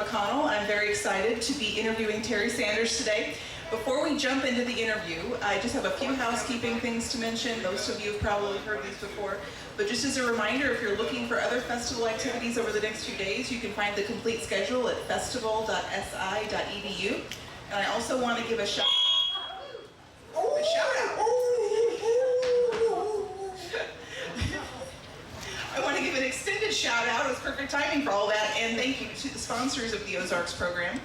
McConnell. I'm very excited to be interviewing Terry Sanders today. Before we jump into the interview, I just have a few housekeeping things to mention. Most of you have probably heard these before, but just as a reminder, if you're looking for other festival activities over the next few days, you can find the complete schedule at festival.si.edu. And I also want to give a shout out. I want to give an extended shout out. It was perfect timing for all that, and thank you to the sponsors of the Ozarks program,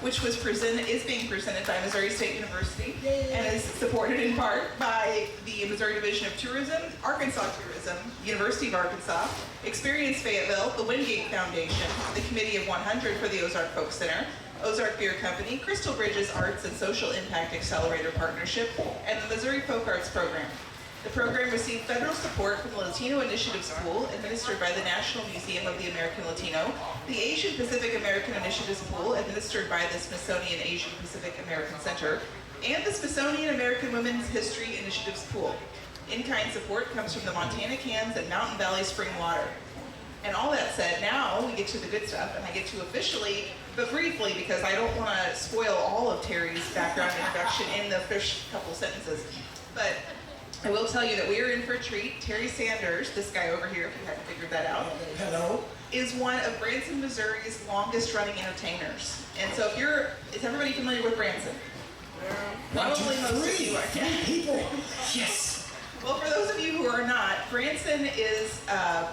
which is being presented by Missouri State University and is supported in part by the Missouri Division of Tourism, Arkansas Tourism, University of Arkansas, Experience Fayetteville, the Wingate Foundation, the Committee of 100 for the Ozark Folk Center, Ozark Beer Company, Crystal Bridges Arts and Social Impact Accelerator Partnership, and the Missouri Folk Arts Program. The program received federal support from the Latino Initiative Pool, administered by the National Museum of the American Latino, the Asian Pacific American Initiatives Pool, administered by the Smithsonian Asian Pacific American Center, and the Smithsonian American Women's History Initiatives Pool. In-kind support comes from the Montana Cans and Mountain Valley Spring Water. And all that said, now we get to the good stuff, and I get to officially, but briefly, because I don't want to spoil all of Terry's background introduction in the first couple sentences, but I will tell you that we are in for a treat. Terry Sanders, this guy over here, if you hadn't figured that out, hello, is one of Branson, Missouri's longest running entertainers. And so is everybody familiar with Branson? Probably most of you are. People, yes. Well, for those of you who are not, Branson is a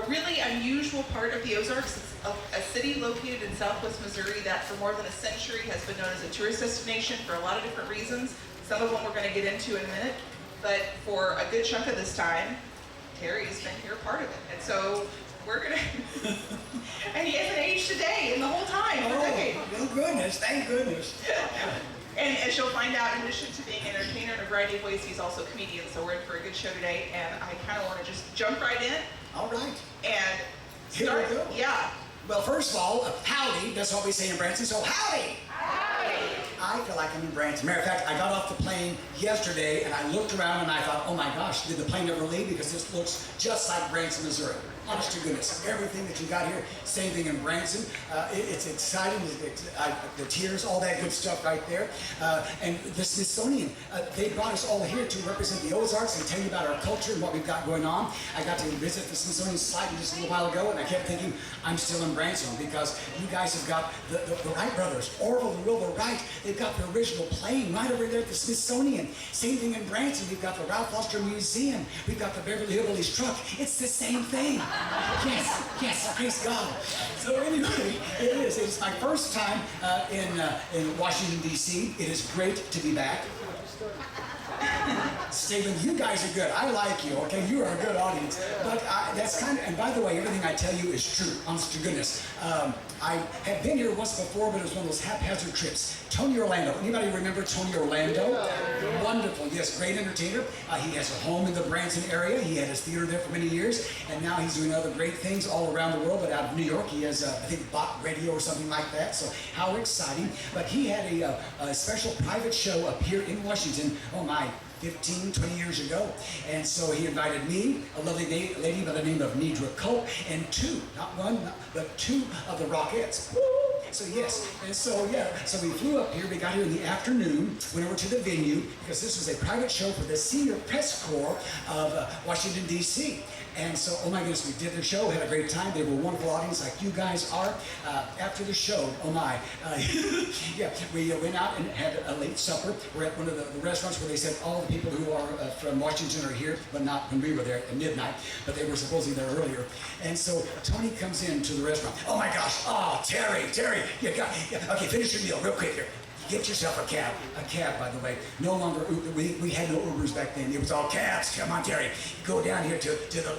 really unusual part of the Ozarks. It's a city located in southwest Missouri that for more than a century has been known as a tourist destination for a lot of different reasons. Some of them we're going to get into in a minute. But for a good chunk of this time, Terry's been here part of it. And so we're going to, and he hasn't aged a day in the whole time, for a decade. Oh, goodness, thank goodness. And as you'll find out, in addition to being an entertainer in a variety of ways, he's also a comedian. So we're in for a good show today. And I kind of want to just jump right in. All right. And start. Here we go. Yeah. Well, first of all, howdy. That's what we say in Branson. So howdy. Howdy. I feel like I'm in Branson. Matter of fact, I got off the plane yesterday and I looked around and I thought, oh my gosh, did the plane ever leave? Because this looks just like Branson, Missouri. Honest to goodness, everything that you got here, same thing in Branson. It's exciting, the tears, all that good stuff right there. And the Smithsonian, they brought us all here to represent the Ozarks and tell you about our culture and what we've got going on. I got to visit the Smithsonian site just a little while ago and I kept thinking, I'm still in Branson because you guys have got the Wright brothers, Orville and Wilbur Wright. They've got the original plane right over there at the Smithsonian. Same thing in Branson. We've got the Ralph Foster Museum. We've got the Beverly Hillbillies truck. It's the same thing. Yes, praise God. So anyway, it is. It's my first time in Washington, D.C. It is great to be back. Stephen, you guys are good. I like you, okay? You are a good audience. But that's kind of, and by the way, everything I tell you is true, honest to goodness. I have been here once before, but it was one of those haphazard trips. Tony Orlando. Anybody remember Tony Orlando? Wonderful, yes, great entertainer. He has a home in the Branson area. He had his theater there for many years, and now he's doing other great things all around the world, but out of New York. He has, I think, Bach Radio or something like that, so how exciting. But he had a special private show up here in Washington, 15, 20 years ago. And so he invited me, a lovely lady by the name of Nidra Culp, and not one, but two of the Rockettes. So yes, and so so we flew up here, we got here in the afternoon, went over to the venue, because this was a private show for the Senior Press Corps of Washington, D.C. And so, oh my goodness, we did the show, had a great time. They were a wonderful audience like you guys are. After the show, we went out and had a late supper. We're at one of the restaurants where they said all the people who are from Washington are here, but not when we were there at midnight, but they were supposedly there earlier. And so Tony comes into the restaurant. Oh my gosh, Terry, okay, finish your meal real quick here. Get yourself a cab, by the way. No longer Uber. We had no Ubers back then. It was all cabs. Come on, Terry. Go down here to the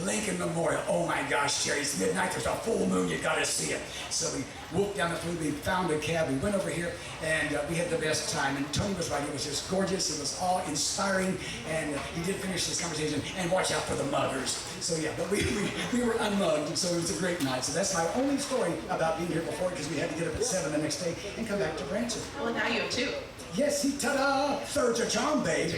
Lincoln Memorial. Oh my gosh, Terry, it's midnight. There's a full moon. You got to see it. So we whooped down the food. We found a cab. We went over here, and we had the best time. And Tony was right. It was just gorgeous. It was all inspiring. And he did finish this conversation. And watch out for the muggers. So yeah, but we were unmugged. So it was a great night. So that's my only story about being here before, because we had to get up at 7 the next day and come back to Branson. Well, now you have two. Yes, ta-da! Third's a charm, babe.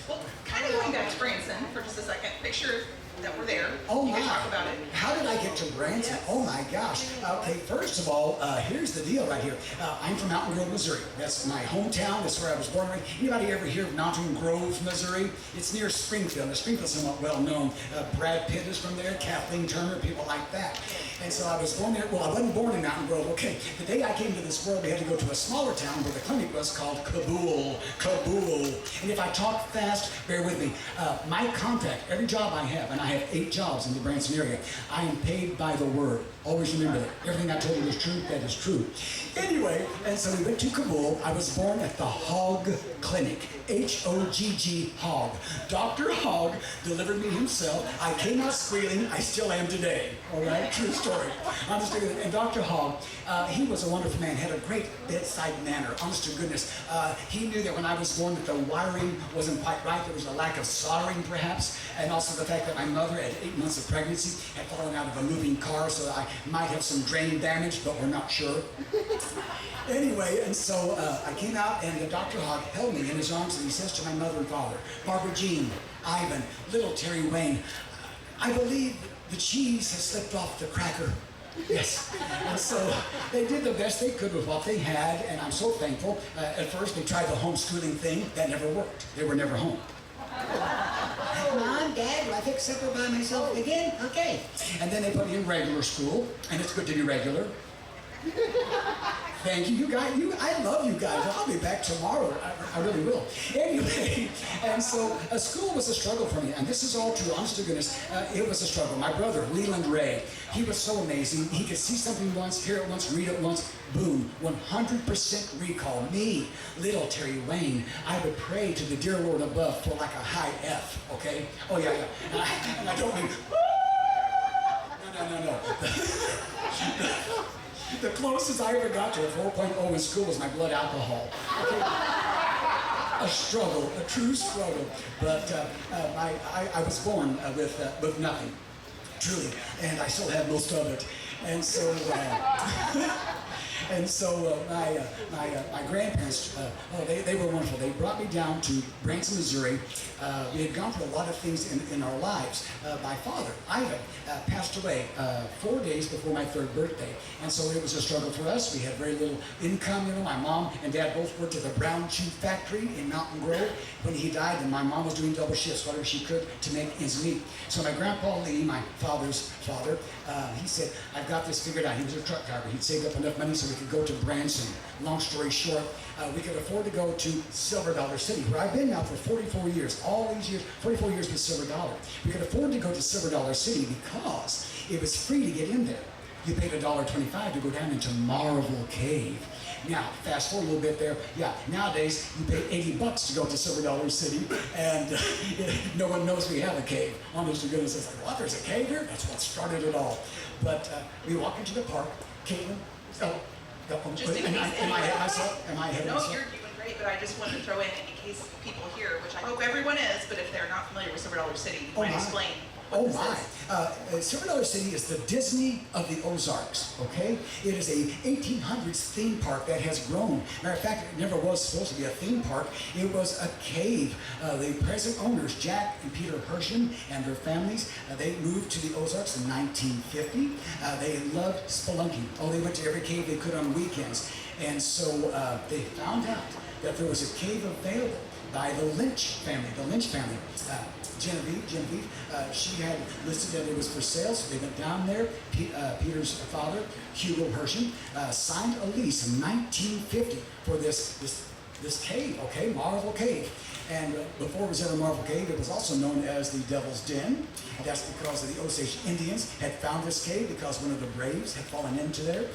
Well, kind of going back to Branson for just a second. Picture that were there. Oh you my! can talk about it. How did I get to Branson? Yes. Oh my gosh! Okay, first of all, here's the deal right here. I'm from Mountain Grove, Missouri. That's my hometown. That's where I was born. Anybody ever hear of Mountain Grove, Missouri? It's near Springfield. Now, Springfield's somewhat well known. Brad Pitt is from there. Kathleen Turner, people like that. And so I was born there. Well, I wasn't born in Mountain Grove. Okay, the day I came to this world, we had to go to a smaller town where the clinic was called Kabul. Kabul. And if I talk fast, bear with me. My contact, every job I have, and I have 8 jobs in the Branson area, I am paid by the word. Always remember that. Everything I told you was true, that is true. Anyway, and so we went to Kabul. I was born at the Hogg Clinic. H-O-G-G, Hogg. Dr. Hogg delivered me himself. I came out squealing. I still am today. All right? True story. Honest to goodness. And Dr. Hogg, he was a wonderful man, had a great bedside manner. Honest to goodness. He knew that when I was born that the wiring wasn't quite right. There was a lack of soldering, perhaps. And also the fact that my mother, at 8 months of pregnancy, had fallen out of a moving car, so that I might have some drain damage, but we're not sure. Anyway, and so I came out, and Dr. Hogg held me in his arms, and he says to my mother and father, Barbara Jean, Ivan, little Terry Wayne, I believe the cheese has slipped off the cracker. Yes. And so they did the best they could with what they had, and I'm so thankful. At first, they tried the homeschooling thing. That never worked. They were never home. Mom, Dad, do I fix supper by myself again? Okay. And then they put me in regular school, and it's good to be regular. Thank you, you guys. I love you guys. I'll be back tomorrow. I really will. Anyway, and so school was a struggle for me, and this is all true. Honest to goodness, it was a struggle. My brother, Leland Ray, he was so amazing. He could see something once, hear it once, read it once, boom, 100% recall. Me, little Terry Wayne, I would pray to the dear Lord above for like a high F, okay? Oh, yeah, yeah. And I don't mean, no. The closest I ever got to a 4.0 in school was my blood alcohol. Okay? A struggle, a true struggle. But I was born with nothing, truly, and I still have most of it. And so, my grandparents, they were wonderful. They brought me down to Branson, Missouri. We had gone through a lot of things in our lives. My father, Ivan, passed away 4 days before my 3rd birthday. And so it was a struggle for us. We had very little income. You know, my mom and dad both worked at the brown shoe factory in Mountain Grove. When he died, and my mom was doing double shifts, whatever she could to make ends meet. So my grandpa Lee, my father's father, he said, I've got this figured out. He was a truck driver. He'd saved up enough money so we could go to Branson. Long story short, we could afford to go to Silver Dollar City, where I've been now for 44 years. All these years, 44 years with Silver Dollar. We could afford to go to Silver Dollar City because it was free to get in there. You paid $1.25 to go down into Marvel Cave. Now, fast forward a little bit there. Yeah, nowadays you pay $80 to go to Silver Dollar City, and no one knows we have a cave. Honest to goodness, it's like, what? There's a cave here? That's what started it all. But we walk into the park. Kaitlyn, Just in am case I ahead of myself? Am I ahead of No, myself? you're doing great, but I just wanted to throw in case people here, which I hope everyone is, but if they're not familiar with Silver Dollar City, you might explain. Oh my! Silver Dollar City is the Disney of the Ozarks, okay? It is a 1800s theme park that has grown. Matter of fact, it never was supposed to be a theme park. It was a cave. The present owners, Jack and Peter Hershon and their families, they moved to the Ozarks in 1950. They loved spelunking. Oh, they went to every cave they could on weekends. And so they found out that there was a cave available by the Lynch family. Genevieve, she had listed that it was for sale, so they went down there. Peter's father, Hugo Hershon, signed a lease in 1950 for this cave, okay, Marvel Cave. And before it was ever Marvel Cave, it was also known as the Devil's Den. That's because the Osage Indians had found this cave because one of the braves had fallen into there,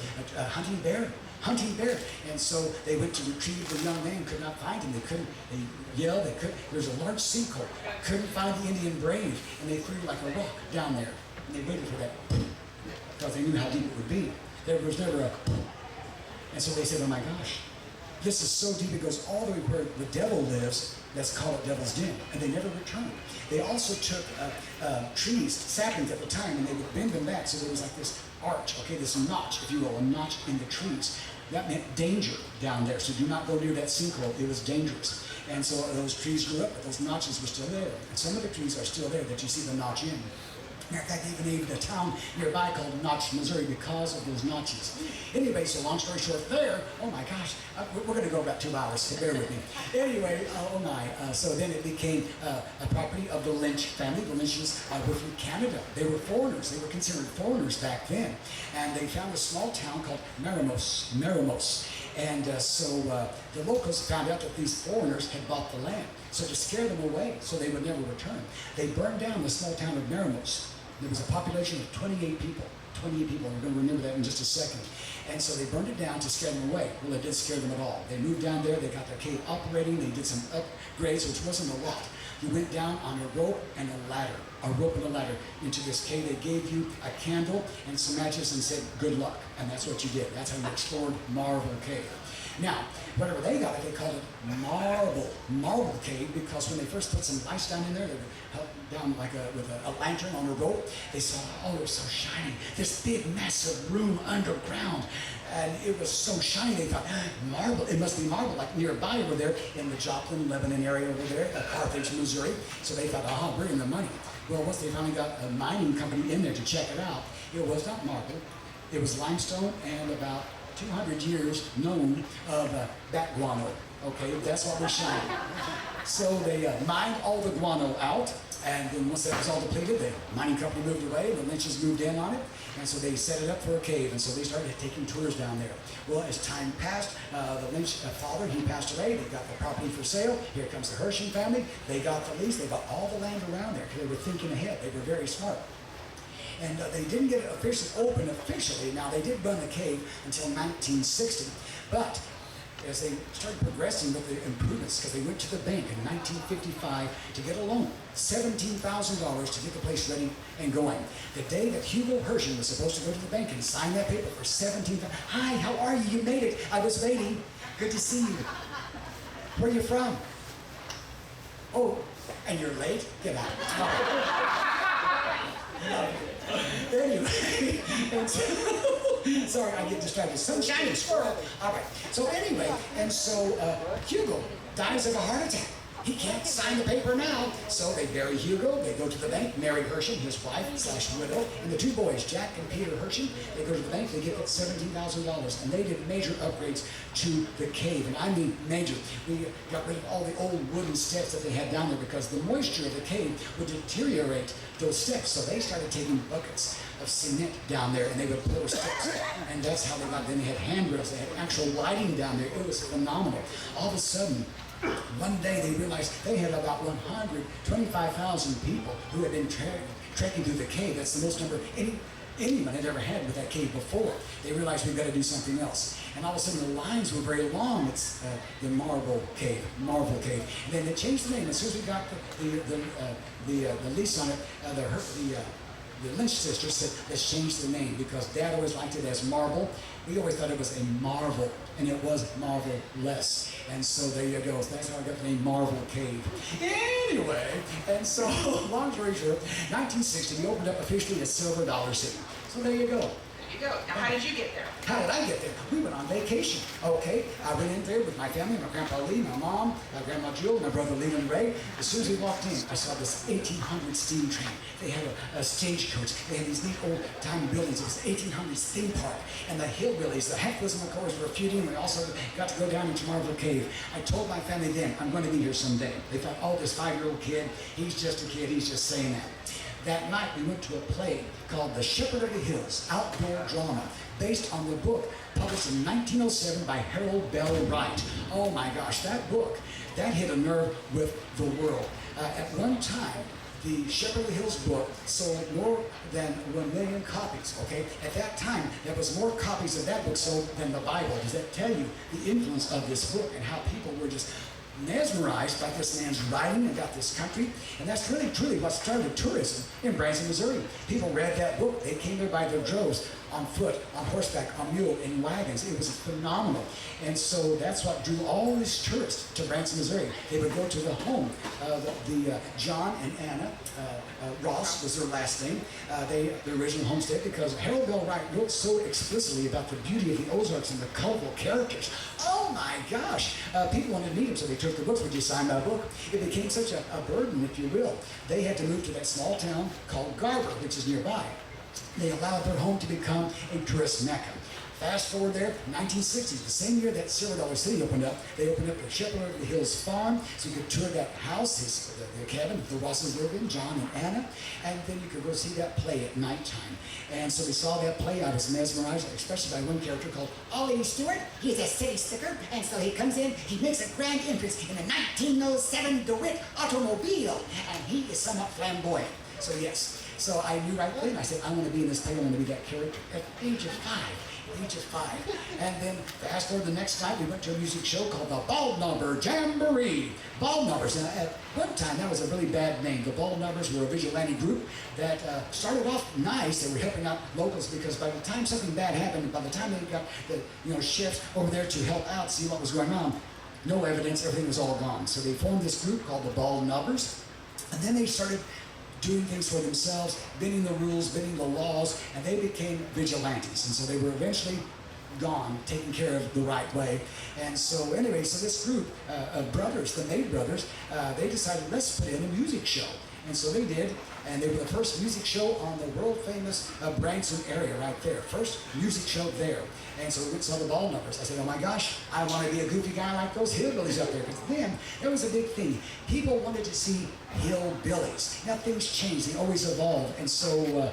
hunting bear. And so they went to retrieve the young man, could not find him. They yelled, there's a large sinkhole, couldn't find the Indian brave, and they threw like a rock down there. And they waited for that, because they knew how deep it would be. There was never a, and so they said, oh my gosh, this is so deep, it goes all the way where the devil lives. Let's call it Devil's Den. And they never returned. They also took trees, saplings at the time, and they would bend them back so there was like this arch, okay, this notch, if you will, a notch in the trees. that meant danger down there. So do not go near that sinkhole. It was dangerous. And so those trees grew up, but those notches were still there. And some of the trees are still there that you see the notch in. Matter of fact, they even named a town nearby called Notch, Missouri because of those notches. Anyway, so long story short there, oh my gosh, we're going to go about 2 hours, so bear with me. Anyway, oh my, so then it became a property of the Lynch family. The Lynches were from Canada. They were foreigners. They were considered foreigners back then. And they found a small town called Merrimos. And so the locals found out that these foreigners had bought the land. So to scare them away, so they would never return, they burned down the small town of Merrimos. There was a population of 28 people. 28 people, we're going to remember that in just a second. And so they burned it down to scare them away. Well, it didn't scare them at all. They moved down there, they got their cave operating, they did some upgrades, which wasn't a lot. You went down on a rope and a ladder into this cave. They gave you a candle and some matches and said, good luck. And that's what you did. That's how you explored Marble Cave. Now, whatever they got it, they called it Marble Cave, because when they first put some lights down in there, they were held down like with a lantern on a rope. They saw, oh, it was so shiny. This big, massive room underground. And it was so shiny, they thought, marble, it must be marble, like nearby over there in the Joplin, Lebanon area over there, Carthage, Missouri. So they thought, we're in the money. Well, once they finally got a mining company in there to check it out, it was not marble. It was limestone and about 200 years known of bat guano. Okay, that's what was shining. So they mined all the guano out, and then once that was all depleted, the mining company moved away, the Lynches moved in on it, and so they set it up for a cave, and so they started taking tours down there. Well, as time passed, the Lynch father, he passed away, they got the property for sale. Here comes the Hershon family, they got the lease, they bought all the land around there, because they were thinking ahead, they were very smart. And they didn't get it open officially. Now, they did run the cave until 1960, but as they started progressing with the improvements, because they went to the bank in 1955 to get a loan, $17,000 to get the place ready and going. The day that Hugo Hershon was supposed to go to the bank and sign that paper for $17,000. Hi, how are you? You made it. I was waiting. Good to see you. Where are you from? Oh, and you're late? Get out. Anyway, and so, sorry, I get distracted. Some shiny squirrel. All right. So anyway, and so Hugo dies of a heart attack. He can't sign the paper now. So they bury Hugo. They go to the bank. Mary Hershon, his wife/widow, and the 2 boys, Jack and Peter Hershon. They go to the bank. They get that $17,000, and they did major upgrades to the cave. And I mean major. We got rid of all the old wooden steps that they had down there because the moisture of the cave would deteriorate those steps. So they started taking buckets of cement down there, and they would pour steps. And that's how they got. Then they had handrails. They had actual lighting down there. It was phenomenal. All of a sudden, one day they realized they had about 125,000 people who had been trekking through the cave. That's the most number anyone had ever had with that cave before. They realized we've got to do something else. And all of a sudden the lines were very long. It's the Marble Cave. And then they changed the name. As soon as we got the lease on it, the Lynch sisters said, let's change the name, because Dad always liked it as Marble. We always thought it was a marvel, and it was marvelous. And so there you go. That's how I got the name Marble Cave. Anyway, and so long story short, 1960, we opened up officially as Silver Dollar City. So there you go. There you go. Now, how did you get there? How did I get there? We went on vacation. Okay, I went in there with my family, my grandpa Lee, my mom, my grandma Jill, my brother Leland Ray. As soon as we walked in, I saw this 1800 steam train. They had a stagecoach. They had these neat old-time buildings. It was the 1800s theme park. And the hillbillies, the Heckles and McCoys were feuding. We also got to go down into Marble Cave. I told my family then, I'm going to be here someday. They thought, oh, this 5-year-old kid, he's just a kid, he's just saying that. That night, we went to a play called The Shepherd of the Hills, outdoor drama, based on the book published in 1907 by Harold Bell Wright. Oh my gosh, that book, that hit a nerve with the world. At one time, the Shepherd of the Hills book sold more than 1 million copies, okay? At that time, there was more copies of that book sold than the Bible. Does that tell you the influence of this book and how people were just mesmerized by this man's writing about this country? And that's really, truly what started tourism in Branson, Missouri. People read that book. They came there by their droves. on foot, on horseback, on mule, in wagons. It was phenomenal. And so that's what drew all these tourists to Branson, Missouri. They would go to the home of John and Anna Ross was their last name, the original homestead, because Harold Bell Wright wrote so explicitly about the beauty of the Ozarks and the colorful characters. Oh my gosh! People wanted to meet him, so they took the books. Would you sign my book? It became such a burden, if you will. They had to move to that small town called Garber, which is nearby. They allowed their home to become a tourist mecca. Fast forward there, 1960s, the same year that Silver Dollar City opened up, they opened up the Shepherd of the Hills farm, so you could tour that house, the cabin the Rosses lived in, John and Anna, and then you could go see that play at nighttime. And so we saw that play. I was mesmerized, especially by one character called Ollie Stewart. He's a city slicker, and so he comes in, he makes a grand entrance in a 1907 DeWitt automobile, and he is somewhat flamboyant. So yes, so I knew right then, I said, I want to be in this play, I want to be that character at the age of 5. Age of 5. And then fast forward the next night, we went to a music show called the Bald Number Jamboree. Bald Numbers. And at one time, that was a really bad name. The Bald Numbers were a vigilante group that started off nice. They were helping out locals because by the time something bad happened, by the time they got the sheriffs over there to help out, see what was going on, no evidence, everything was all gone. So they formed this group called the Bald Numbers. And then they started doing things for themselves, bending the rules, bending the laws, and they became vigilantes. And so they were eventually gone, taken care of the right way. And so anyway, so this group of brothers, the Maid brothers, they decided, let's put in a music show. And so they did, and they were the first music show on the world famous Branson area right there. First music show there. And so we went and saw the Bald Numbers. I said, oh my gosh, I want to be a goofy guy like those hillbillies up there. Because then, there was a big thing. People wanted to see hillbillies. Now things change, they always evolve. And so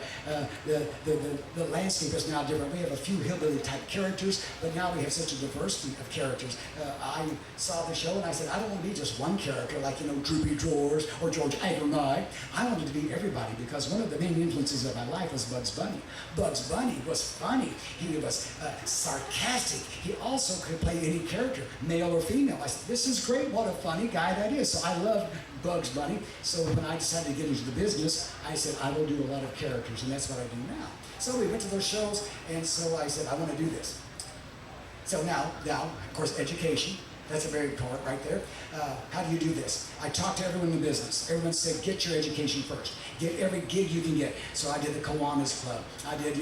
the landscape is now different. We have a few hillbilly type characters, but now we have such a diversity of characters. I saw the show and I said, I don't want to be just one character like, Droopy Drawers or George Agronite. I wanted to be everybody because one of the main influences of my life was Bugs Bunny. Bugs Bunny was funny. He was sarcastic. He also could play any character, male or female. I said, this is great. What a funny guy that is. So I love Bugs Bunny. So when I decided to get into the business, I said, I will do a lot of characters, and that's what I do now. So we went to those shows, and so I said, I want to do this. So now, of course, education. That's a very part right there. How do you do this? I talked to everyone in the business. Everyone said, get your education first. Get every gig you can get. So I did the Kiwanis Club. I did,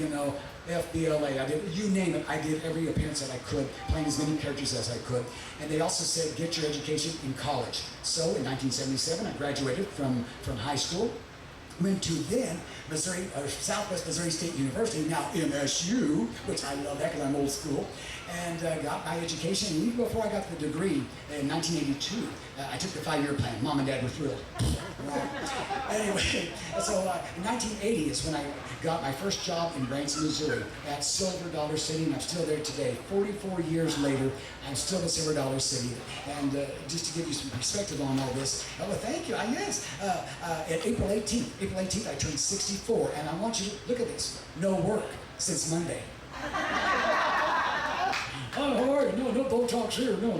FBLA. I did, you name it. I did every appearance that I could, playing as many characters as I could. And they also said, get your education in college. So in 1977, I graduated from high school. Went to then Southwest Missouri State University, now MSU, which I love that because I'm old school, and got my education. And even before I got the degree in 1982, I took the 5-year plan. Mom and Dad were thrilled. Anyway, so in 1980 is when I got my first job in Branson, Missouri at Silver Dollar City, and I'm still there today. 44 years later, I'm still at Silver Dollar City. And just to give you some perspective on all this, well, thank you. Yes, at April 18th, I turned 64, and I want you to look at this. No work since Monday. Oh, how are you? No Botox here. No.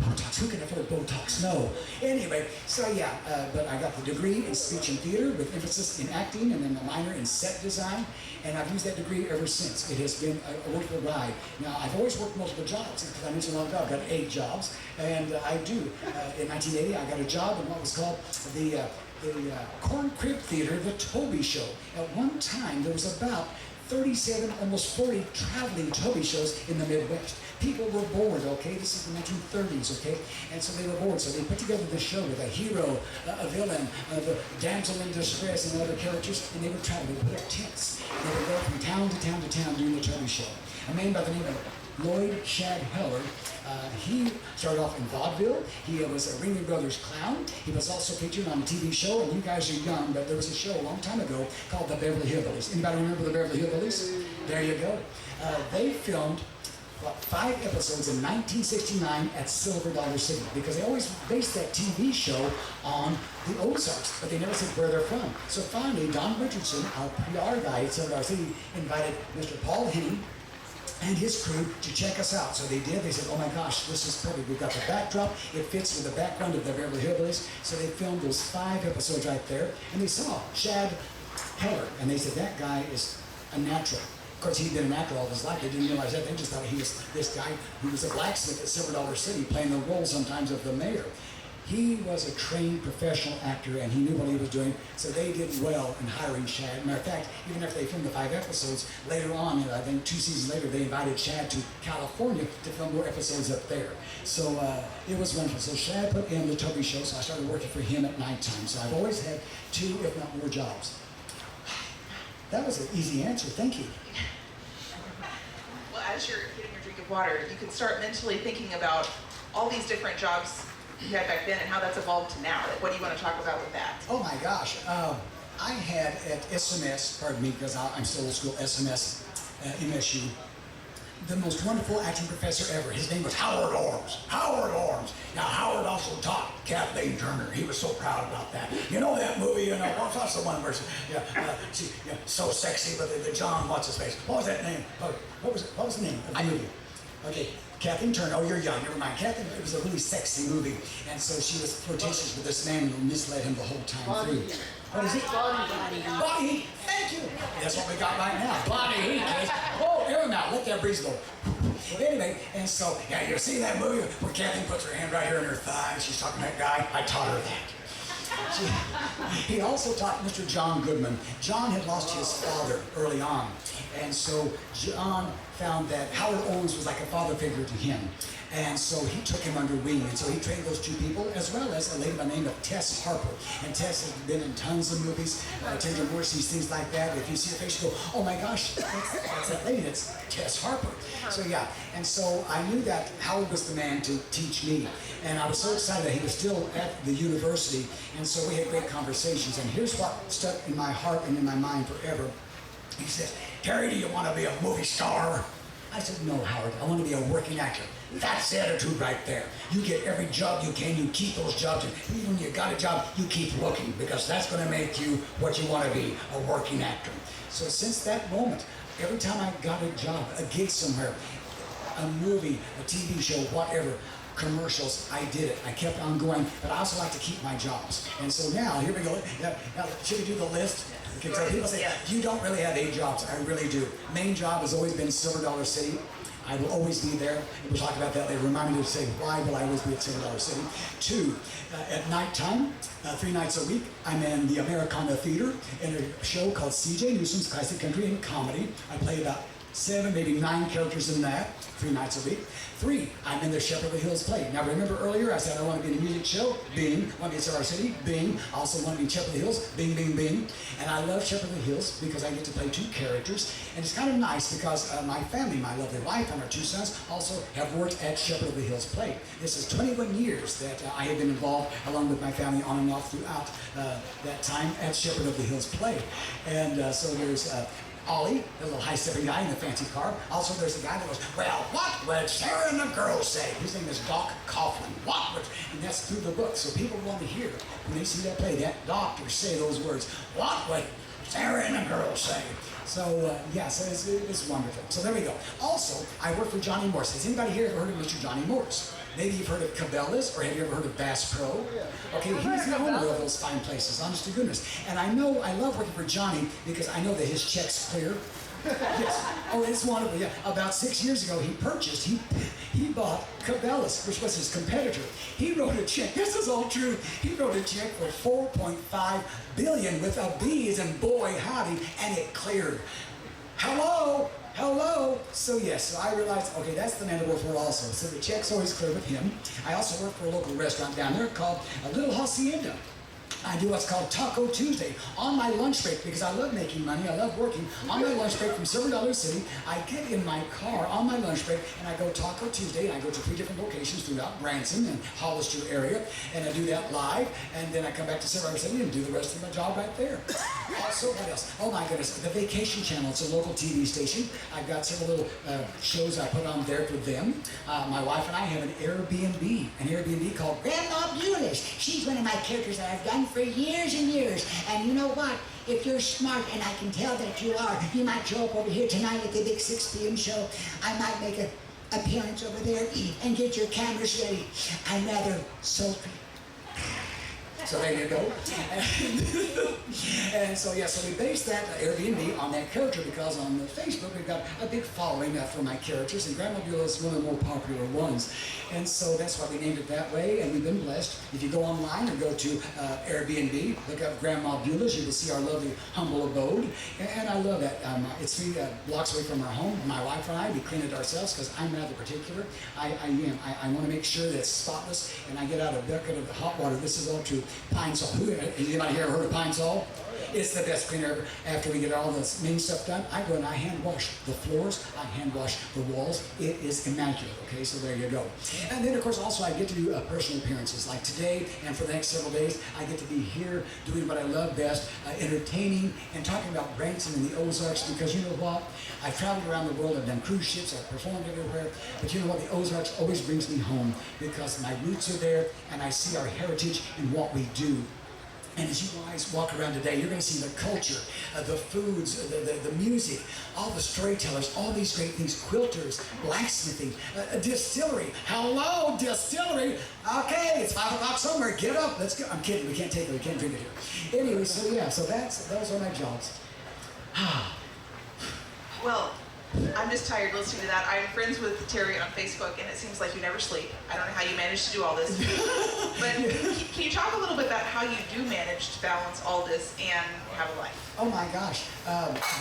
Botox, who can afford Botox? No. Anyway, so yeah, but I got the degree in speech and theater with emphasis in acting and then the minor in set design, and I've used that degree ever since. It has been a wonderful ride. Now, I've always worked multiple jobs, because I mentioned a while ago, I've got 8 jobs, and I do. In 1980, I got a job in what was called the Corn Crib Theater, the Toby Show. At one time, there was about 37, almost 40 traveling Toby shows in the Midwest. People were bored, okay? This is the 1930s, okay? And so they were bored, so they put together this show with a hero, a villain, the damsel in distress, and other characters, and they would travel. They would put up tents. They would go from town to town to town doing the Toby Show. A man by the name of Lloyd Shad Heller. He started off in vaudeville. He was a Ringling Brothers clown. He was also featured on a TV show, and you guys are young, but there was a show a long time ago called The Beverly Hillbillies. Anybody remember The Beverly Hillbillies? There you go. They filmed 5 episodes in 1969 at Silver Dollar City, because they always based that TV show on the Ozarks, but they never said where they're from. So finally, Don Richardson, our PR guy at Silver Dollar City, invited Mr. Paul Henning and his crew to check us out. So they did. They said, oh my gosh, this is perfect. We've got the backdrop. It fits with the background of the Beverly Hillbillies. So they filmed those 5 episodes right there. And they saw Shad Heller. And they said, that guy is a natural. Of course, he'd been an actor all his life. They didn't realize that. They just thought he was this guy who was a blacksmith at Silver Dollar City, playing the role sometimes of the mayor. He was a trained professional actor, and he knew what he was doing, so they did well in hiring Chad. Matter of fact, even after they filmed the 5 episodes, later on, I think 2 seasons later, they invited Chad to California to film more episodes up there. So it was wonderful. So Chad put in the Toby Show, so I started working for him at nighttime. So I've always had 2, if not more, jobs. That was an easy answer. Thank you. Well, as you're getting your drink of water, you can start mentally thinking about all these different jobs you had back then and how that's evolved to now. Like, what do you want to talk about with that? Oh my gosh. I had at SMS, pardon me because I'm still old school, SMS, MSU, the most wonderful acting professor ever. His name was Howard Orms. Howard Orms. Now, Howard also taught Kathleen Turner. He was so proud about that. You know that movie, what's the one version? So sexy with the John, what's his face? What was that name? What was the name of the movie? Okay. Kathleen Turner, oh, you're young, never mind. Kathleen, it was a really sexy movie, and so she was flirtatious with this man who misled him the whole time through. What is it? Body heat. Thank you. That's what we got right now. Body heat. Oh, air him out. Let that breeze go. But anyway, and so, yeah, you see that movie where Kathleen puts her hand right here in her thigh, and she's talking to that guy? I taught her that. He also taught Mr. John Goodman. John had lost his father early on, and so John found that Howard Owens was like a father figure to him. And so he took him under wing, and so he trained those 2 people, as well as a lady by the name of Tess Harper. And Tess has been in tons of movies, Tender Mercies, things like that. If you see her face, you go, oh my gosh, that's that lady, that's Tess Harper. So yeah, and so I knew that Howard was the man to teach me. And I was so excited that he was still at the university, and so we had great conversations. And here's what stuck in my heart and in my mind forever. He said, Terry, do you want to be a movie star? I said, no, Howard, I want to be a working actor. That's the attitude right there. You get every job you can, you keep those jobs, and even when you got a job, you keep looking, because that's going to make you what you want to be, a working actor. So since that moment, every time I got a job, a gig somewhere, a movie, a TV show, whatever, commercials, I did it. I kept on going, but I also like to keep my jobs. And so now, here we go. Now, should we do the list? Okay, so people say, you don't really have 8 jobs. I really do. Main job has always been Silver Dollar City. I will always be there. We'll talk about that. They remind me to say, why will I always be at Silver Dollar City? 2, at nighttime, 3 nights a week, I'm in the Americana Theater in a show called C.J. Newsom's Classic Country and Comedy. I play about 7, maybe 9 characters in that, 3 nights a week. 3, I'm in the Shepherd of the Hills play. Now remember earlier I said I want to be in a music show, bing. I want to be in Silver City, bing. I also want to be in Shepherd of the Hills, bing, bing, bing. And I love Shepherd of the Hills because I get to play 2 characters. And it's kind of nice because my family, my lovely wife and our 2 sons also have worked at Shepherd of the Hills play. This is 21 years that I have been involved along with my family on and off throughout that time at Shepherd of the Hills play. And so there's Ollie, the little high-stepping guy in the fancy car. Also, there's a guy that goes, well, what would Sarah and the girls say? His name is Doc Coughlin. What would, and that's through the book. So people want to hear, when they see that play, that doctor say those words. What would Sarah and the girls say? So, yeah, so it's wonderful. So there we go. Also, I work for Johnny Morse. Has anybody here ever heard of Mr. Johnny Morse? Maybe you've heard of Cabela's, or have you ever heard of Bass Pro? Okay, he's the owner of those fine places, honest to goodness. And I know, I love working for Johnny because I know that his check's clear. Yes. Oh, it's wonderful. Yeah. About 6 years ago, he bought Cabela's, which was his competitor. He wrote a check. This is all true. He wrote a check for $4.5 billion with a B as in boy, howdy, and it cleared. Hello. So yes, so I realized, okay, that's the man to work for also. So the check's always clear with him. I also work for a local restaurant down there called a Little Hacienda. I do what's called Taco Tuesday on my lunch break because I love making money. I love working. On my lunch break from Silver Dollar City, I get in my car on my lunch break and I go Taco Tuesday, and I go to 3 different locations throughout Branson and Hollister area, and I do that live, and then I come back to Silver Dollar City and do the rest of my job right there. Also, what else? Oh my goodness, the Vacation Channel. It's a local TV station. I've got several little shows I put on there for them. My wife and I have an Airbnb called Grandma Bulish. She's one of my characters that I've done for years and years. And you know what? If you're smart, and I can tell that you are, you might show up over here tonight at the big 6 p.m. show. I might make an appearance over there and get your cameras ready. I'm rather sultry. So there you go. And so, yeah, so we based that Airbnb on that character because on Facebook we've got a big following for my characters, and Grandma Beulah is one of the more popular ones. And so that's why we named it that way, and we've been blessed. If you go online or go to Airbnb, look up Grandma Beulah's, you will see our lovely, humble abode. And I love that. It's 3 blocks away from our home. My wife and I, we clean it ourselves because I'm rather particular. I want to make sure that it's spotless, and I get out a bucket of hot water. This is all to Pine Sol. Anybody here heard of Pine Sol? It's the best cleaner ever. After we get all this main stuff done, I go and I hand wash the floors, I hand wash the walls. It is immaculate, okay? So there you go. And then, of course, also I get to do personal appearances. Like today and for the next several days, I get to be here doing what I love best, entertaining and talking about Branson and the Ozarks, because you know what? I've traveled around the world, I've done cruise ships, I've performed everywhere, but you know what? The Ozarks always brings me home because my roots are there and I see our heritage and what we do. And as you guys walk around today, you're going to see the culture, the foods, the music, all the storytellers, all these great things, quilters, blacksmithing, a distillery. Hello, distillery. Okay, it's 5 o'clock somewhere. Get up. Let's go. I'm kidding. We can't take it. We can't drink it here. Anyway, so yeah, so those are my jobs. Well, I'm just tired listening to that. I'm friends with Terry on Facebook, and it seems like you never sleep. I don't know how you manage to do all this. But can you talk a little bit about how you do manage to balance all this and have a life? Oh my gosh,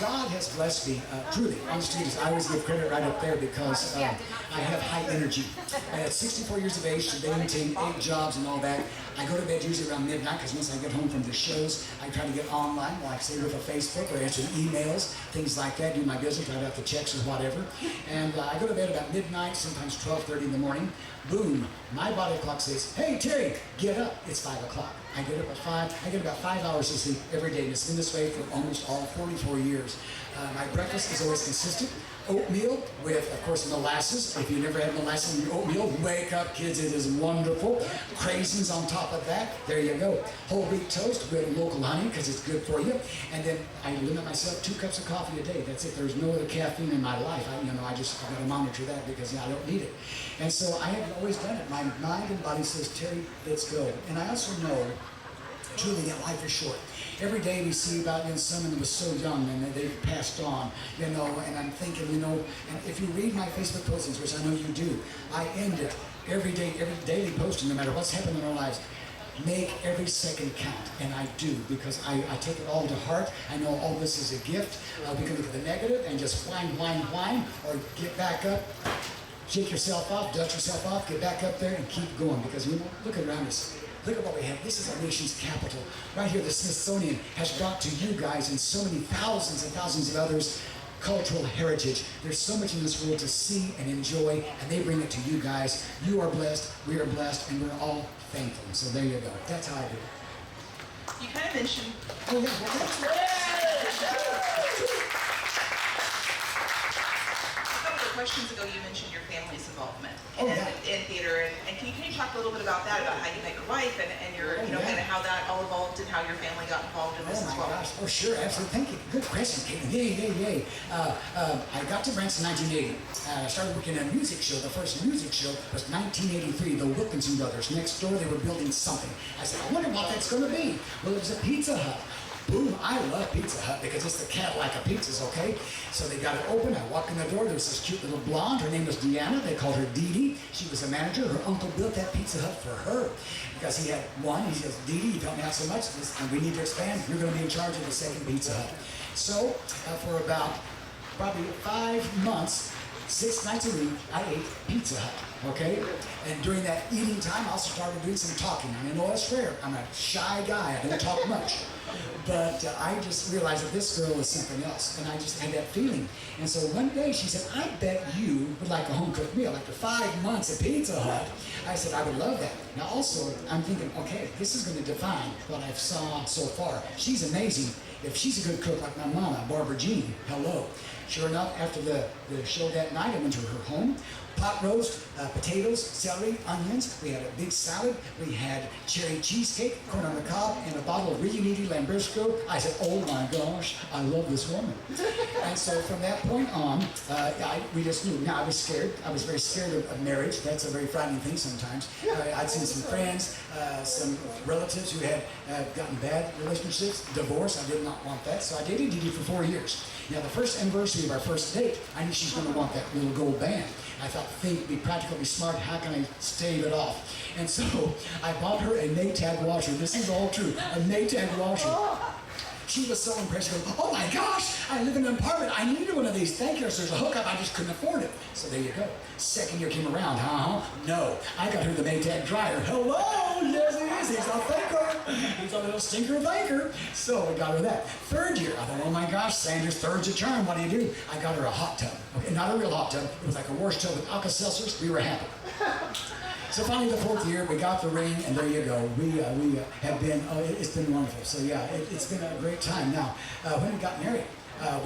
God has blessed me, truly, honestly, I always give credit right up there because I have high energy. At 64 years of age, to maintain 8 jobs and all that, I go to bed usually around midnight because once I get home from the shows, I try to get online, like say with a Facebook or answer emails, things like that, do my business, write out the checks or whatever. And I go to bed about midnight, sometimes 12:30 in the morning. Boom, my body clock says, hey Terry, get up, it's 5 o'clock. I get up at 5, I get about 5 hours of sleep every day, and it's been this way for almost all 44 years. My breakfast is always consistent. Oatmeal with, of course, molasses. If you never had molasses in your oatmeal, wake up, kids, it is wonderful. Craisins on top of that, there you go. Whole wheat toast with local honey, because it's good for you. And then I limit myself 2 cups of coffee a day. That's it. There's no other caffeine in my life. I've got to monitor that because I don't need it. And so I have always done it. My mind and body says, Terry, let's go. And I also know truly that life is short. Every day we see about someone that was so young and they've passed on, and I'm thinking, and if you read my Facebook postings, which I know you do, I end it every day, every daily posting, no matter what's happening in our lives. Make every second count, and I do, because I take it all to heart. I know all this is a gift. We can look at the negative and just whine, or get back up, shake yourself off, dust yourself off, get back up there and keep going, because look around us. Look at what we have. This is our nation's capital. Right here, the Smithsonian has brought to you guys and so many thousands and thousands of others cultural heritage. There's so much in this world to see and enjoy, and they bring it to you guys. You are blessed, we are blessed, and we're all thankful. So there you go. That's how I do it. You kind of mentioned... Oh, questions ago, you mentioned your family's involvement in theater, and can you talk a little bit about that, about how you met your wife and your, kind of how that all evolved and how your family got involved in this as well? Oh my gosh, oh sure, absolutely, thank you. Good question, Kaitlyn. Yay. I got to Branson in 1980. I started working at a music show. The first music show was 1983, the Wilkinson Brothers. Next door, they were building something. I said, I wonder what that's going to be. Well, it was a Pizza Hut. Boom, I love Pizza Hut because it's the Cadillac of pizzas, okay? So they got it open, I walked in the door, there was this cute little blonde, her name was Deanna, they called her Dee Dee. She was a manager, her uncle built that Pizza Hut for her because he had one, he says, Dee Dee, you've helped me out so much, and we need to expand, you're gonna be in charge of the second Pizza Hut. So, for about probably 5 months, 6 nights a week, I ate Pizza Hut, okay? And during that eating time, I also started doing some talking. I know it's rare. I'm a shy guy. I don't talk much. But I just realized that this girl was something else. And I just had that feeling. And so one day she said, I bet you would like a home-cooked meal. After 5 months of Pizza Hut, I said, I would love that. Now also, I'm thinking, okay, this is going to define what I've saw so far. She's amazing. If she's a good cook like my mama, Barbara Jean, hello. Sure enough, after the show that night, I went to her home. Pot roast, potatoes, celery, onions. We had a big salad. We had cherry cheesecake, corn on the cob, and a bottle of really needy Lambrisco. I said, oh my gosh, I love this woman. And so from that point on, we just knew. Now I was scared. I was very scared of marriage. That's a very frightening thing sometimes. I'd seen some friends, some relatives who had gotten bad relationships, divorce. I did not want that. So I dated Dee Dee for 4 years. Now the first anniversary of our first date, I knew she's going to want that little gold band. I thought, think, be practical, be smart, how can I stave it off? And so I bought her a Maytag washer. This is all true, a Maytag washer. She was so impressed. She goes, oh my gosh, I live in an apartment. I needed one of these. Thank you. So there's a hookup. I just couldn't afford it. So there you go. Second year came around. No. I got her the Maytag dryer. Hello. Yes, he is. He's a thinker. He's a little stinker thinker. So I got her that. Third year, I thought, oh my gosh, Sanders, third's a charm. What do? I got her a hot tub. Okay, not a real hot tub. It was like a wash tub with Alka-Seltzers. We were happy. So finally, the fourth year, we got the ring, and there you go. We have been, it's been wonderful. So yeah, it's been a great time. Now, when we got married,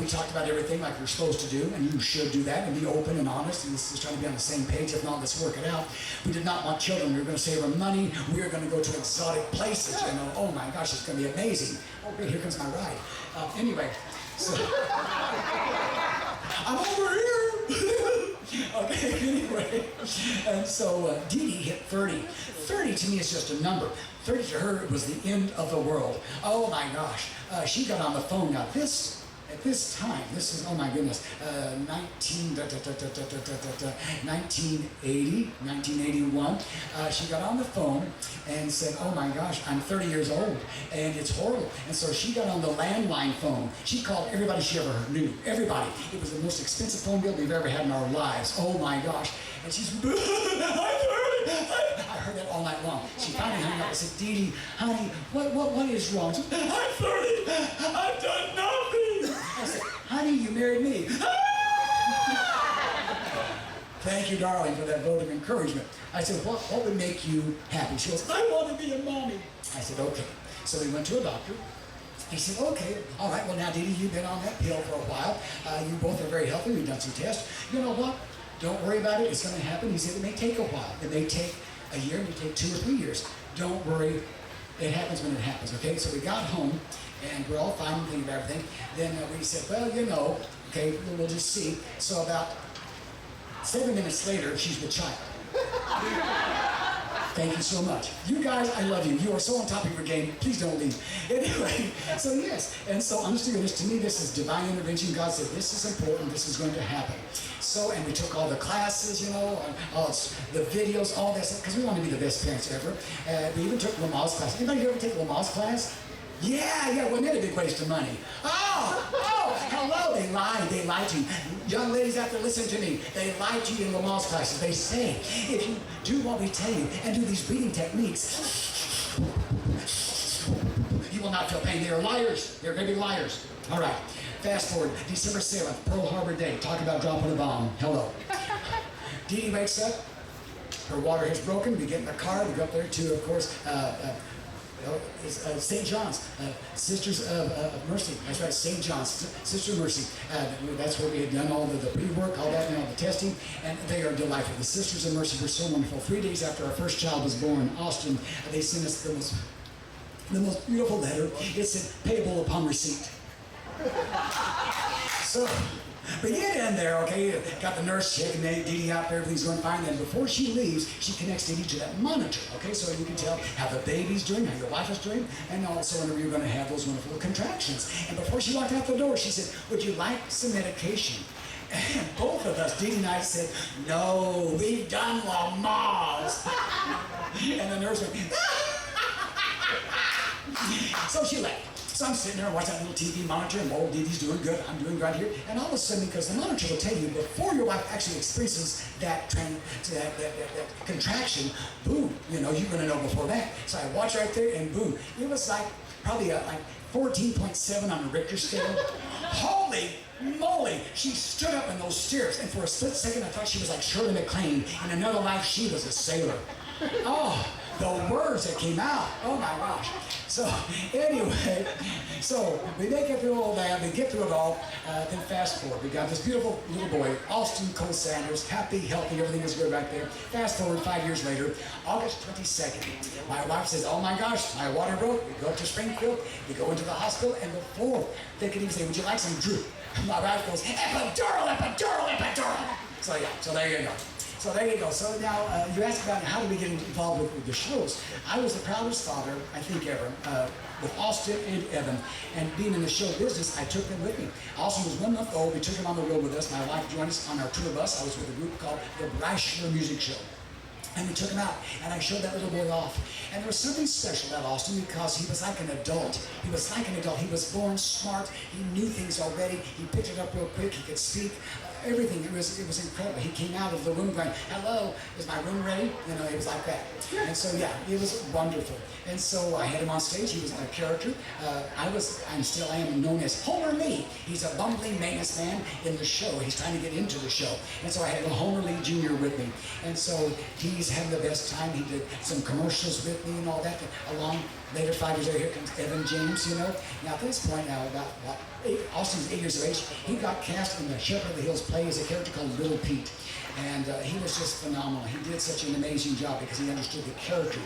we talked about everything like we're supposed to do, and you should do that, and be open and honest, and this is trying to be on the same page. If not, let's work it out. We did not want children. We were going to save our money. We were going to go to exotic places, you know. Oh my gosh, it's going to be amazing. Oh, great, here comes my ride. Anyway, so I'm over here. Okay, anyway, and so Dee Dee hit 30. 30 to me is just a number. 30 to her was the end of the world. Oh my gosh, she got on the phone. Now at this time, this is, oh my goodness, 1981, she got on the phone and said, oh my gosh, I'm 30 years old, and it's horrible. And so she got on the landline phone. She called everybody she ever knew, everybody. It was the most expensive phone bill we've ever had in our lives. Oh my gosh. And she's, I'm 30. I heard that all night long. She finally hung up and said, Dee Dee, honey, what is wrong? She said, I'm 30. I've done nothing. I said, honey, you married me. Thank you, darling, for that vote of encouragement. I said, what would make you happy? She goes, I want to be a mommy. I said, okay. So we went to a doctor. He said, okay, all right, well now, Dee Dee, you've been on that pill for a while. You both are very healthy. We've done some tests. You know what? Don't worry about it. It's going to happen. He said, it may take a while. It may take a year. It may take 2 or 3 years. Don't worry. It happens when it happens, okay? So we got home, and we're all fine and thinking about everything. Then we said, well, you know, okay, we'll just see. So about 7 minutes later, she's with child. Thank you so much. You guys, I love you. You are so on top of your game. Please don't leave. Anyway, so yes. And so understand this, to me, this is divine intervention. God said, this is important. This is going to happen. So, and we took all the classes, you know, all the videos, all this, because we want to be the best parents ever. We even took Lamar's class. Anybody ever take Lamar's class? Yeah, wasn't that a big waste of money? Oh, hello, they lied to you. Young ladies out there, listen to me. They lied to you in Lamar's classes. They say, if you do what we tell you and do these breathing techniques, you will not feel pain. They are liars. They're going to be liars. All right, fast forward, December 7th, Pearl Harbor Day. Talk about dropping a bomb. Hello. Dee Dee wakes up. Her water has broken. We get in the car. We go up there to, of course, St. John's, Sisters of Mercy. That's right, St. John's, Sister of Mercy. That's where we had done all the pre-work, all that, and all the testing, and they are delightful. The Sisters of Mercy were so wonderful. 3 days after our first child was born, Austin, they sent us the most beautiful letter. It said, payable upon receipt. So, we get in there, okay, got the nurse checking Dee Dee out there, everything's going fine. Then before she leaves, she connects Dee Dee to that monitor, okay, so you can tell how the baby's doing, how your wife is doing, and also whenever you're going to have those wonderful contractions. And before she walked out the door, she said, would you like some medication? And both of us, Dee Dee and I, said, no, we've done Lamar's. And the nurse went, so she left. So I'm sitting there watching that little TV monitor, and oh, Dee Dee's doing good, I'm doing right here. And all of a sudden, because the monitor will tell you before your wife actually experiences that contraction, boom, you know, you're going to know before that. So I watch right there, and boom. It was like probably like 14.7 on the Richter scale. Holy moly, she stood up in those stairs, and for a split second I thought she was like Shirley MacLaine. In another life, she was a sailor. Oh, the words that came out, oh my gosh. So anyway, so we make it through all that, we get through it all, then fast forward. We got this beautiful little boy, Austin Cole Sanders, happy, healthy, everything was good right there. Fast forward 5 years later, August 22nd, my wife says, oh my gosh, my water broke. We go up to Springfield, we go into the hospital, and before they could even say, would you like some droop? My wife goes, epidural, epidural, epidural. So yeah, so there you go. So there you go. So now you asked about how do we get involved with the shows. I was the proudest father, I think, ever, with Austin and Evan. And being in the show business, I took them with me. Austin was 1 month old. We took him on the road with us. My wife joined us on our tour bus. I was with a group called the Brashler Music Show. And we took him out, and I showed that little boy off. And there was something special about Austin because he was like an adult. He was like an adult. He was born smart. He knew things already. He picked it up real quick. He could speak. Everything. It was incredible. He came out of the room going, hello, is my room ready? You know, it was like that. And so, yeah, it was wonderful. And so I had him on stage. He was my character. I still am known as Homer Lee. He's a bumbling maintenance man in the show. He's trying to get into the show. And so I had a Homer Lee Jr. with me. And so he's having the best time. He did some commercials with me and all that. Along later 5 years later, here comes Evan James, you know. Now at this point now, Austin's 8 years of age, he got cast in the Shepherd of the Hills play as a character called Little Pete. And he was just phenomenal. He did such an amazing job because he understood the character.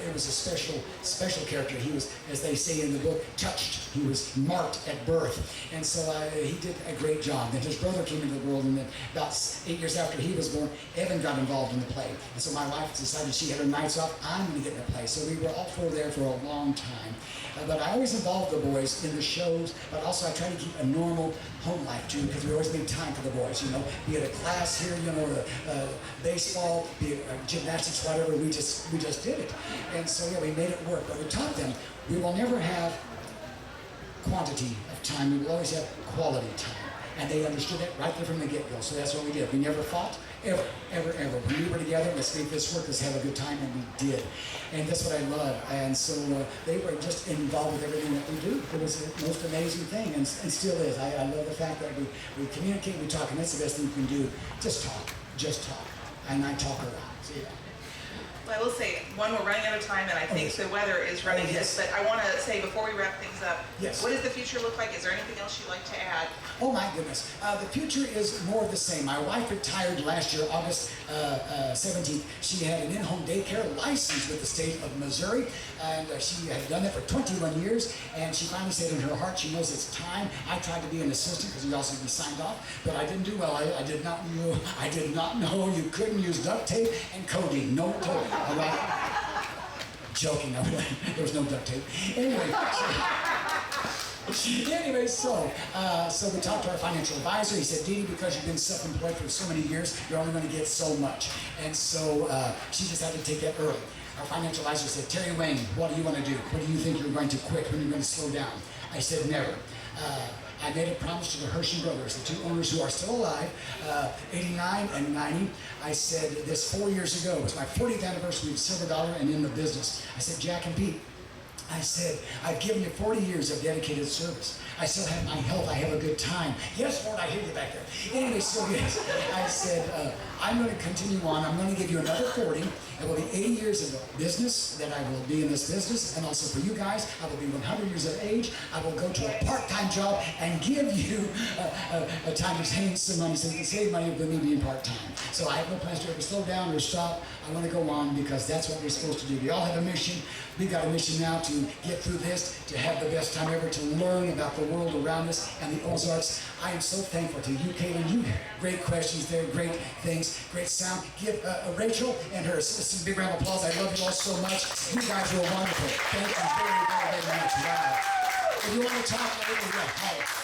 It was a special character. He was, as they say in the book, touched. He was marked at birth. And so he did a great job. Then his brother came into the world, and then about 8 years after he was born, Evan got involved in the play. And so my wife decided she had her nights off, I'm going to get in the play. So we were all four there for a long time. But I always involved the boys in the shows, but also I try to keep a normal home life too, because we always made time for the boys, you know, be it a class here, you know, baseball, be it gymnastics, whatever, we just did it. And so yeah, we made it work, but we taught them we will never have quantity of time, we will always have quality time. And they understood that right there from the get-go, so that's what we did. We never fought, ever, ever, ever. When we were together, let's make this work, let's have a good time, and we did. And that's what I love. And so they were just involved with everything that we do. It was the most amazing thing, and still is. I love the fact that we communicate, we talk, and that's the best thing you can do. Just talk. And I talk a lot. So, yeah. Well, I will say, one, we're running out of time, and I think the weather is running this, but I want to say before we wrap things up, what does the future look like? Is there anything else you'd like to add? Oh my goodness. The future is more of the same. My wife retired last year, August 17th. She had an in-home daycare license with the state of Missouri, and she had done it for 21 years, and she finally said in her heart, she knows it's time. I tried to be an assistant because you also be signed off, but I didn't do well. I did not know you couldn't use duct tape and codeine. No codeine. All right? Joking, there was no duct tape. Anyway, so we talked to our financial advisor. He said, Dee, because you've been self-employed for so many years, you're only going to get so much. And so she just had to take that early. Our financial advisor said, Terry Wayne, what do you want to do? What do you think you're going to quit? When you're going to slow down? I said, never. I made a promise to the Hershey brothers, the two owners who are still alive, 89 and 90. I said this 4 years ago. It was my 40th anniversary of Silver Dollar and in the business. I said, Jack and Pete, I said, I've given you 40 years of dedicated service. I still have my health. I have a good time. Yes, Lord, I hear you back there. Anyway, so yes, I said, I'm going to continue on. I'm going to give you another 40. It will be 80 years of business that I will be in this business. And also for you guys, I will be 100 years of age. I will go to a part-time job and give you a time to save some money so you can save money with me being part-time. So I have no plans to ever slow down or stop. I want to go on because that's what we're supposed to do. We all have a mission. We've got a mission now to get through this, to have the best time ever, to learn about the world around us and the Ozarks. I am so thankful to you, Kaitlyn. You great questions there, great things, great sound. Give Rachel and her assistant a big round of applause. I love you all so much. You guys were wonderful. Thank you very, very, very much. Wow. If you want to talk,